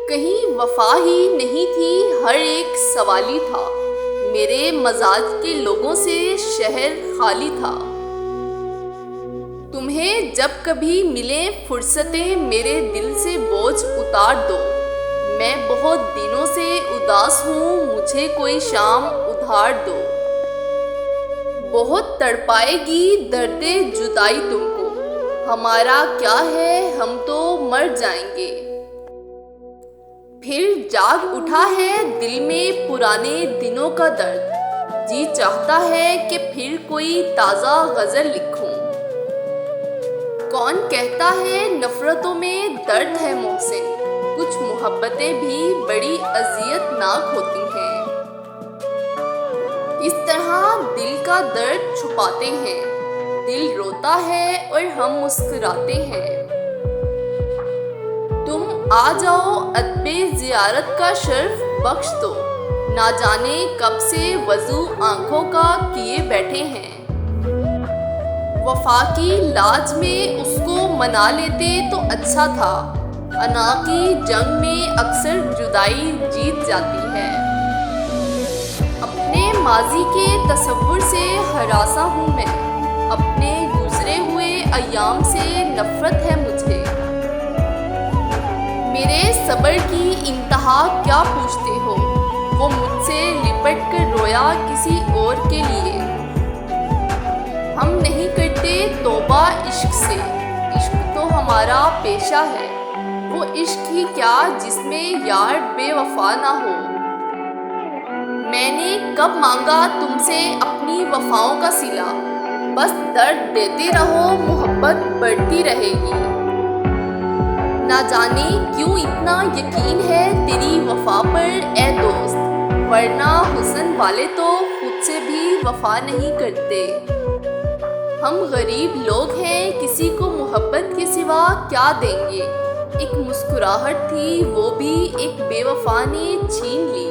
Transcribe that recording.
कहीं वफा ही नहीं थी, हर एक सवाली था। मेरे मजाज के लोगों से शहर खाली था। तुम्हें जब कभी मिले फुर्सतें, मेरे दिल से बोझ उतार दो। मैं बहुत दिनों से उदास हूँ, मुझे कोई शाम उधार दो। बहुत तड़पाएगी दर्दे जुदाई तुमको, हमारा क्या है, हम तो मर जाएंगे। फिर जाग उठा है दिल में पुराने दिनों का दर्द, जी चाहता है कि फिर कोई ताज़ा गज़ल लिखूं। कौन कहता है नफरतों में दर्द है मोहसिन, कुछ मोहब्बतें भी बड़ी अजियतनाक होती हैं। इस तरह दिल का दर्द छुपाते हैं, दिल रोता है और हम मुस्कुराते हैं। तुम आ जाओ, अदबे ज़ियारत का शर्फ बख्श दो। ना जाने कब से वज़ू आंखों का किए बैठे हैं। वफा की लाज में उसको मना लेते तो अच्छा था, अना की जंग में अक्सर जुदाई जीत जाती है। अपने माजी के तसव्वुर से हरासा हूँ मैं, अपने गुजरे हुए अय्याम से नफरत है मुझे। मेरे सब्र की इंतहा क्या पूछते हो, वो मुझसे लिपट कर रोया किसी और के लिए। हम नहीं करते तौबा इश्क से, इश्क तो हमारा पेशा है। वो इश्क ही क्या जिसमें यार बेवफा ना हो। मैंने कब मांगा तुमसे अपनी वफाओं का सिला, बस दर्द देते रहो, मोहब्बत बढ़ती रहेगी। ना जाने क्यों इतना यकीन है तेरी वफा पर ए दोस्त, वरना हुस्न वाले तो खुद से भी वफा नहीं करते। हम गरीब लोग हैं, किसी को मोहब्बत के सिवा क्या देंगे। एक मुस्कुराहट थी, वो भी एक बेवफा ने छीन ली।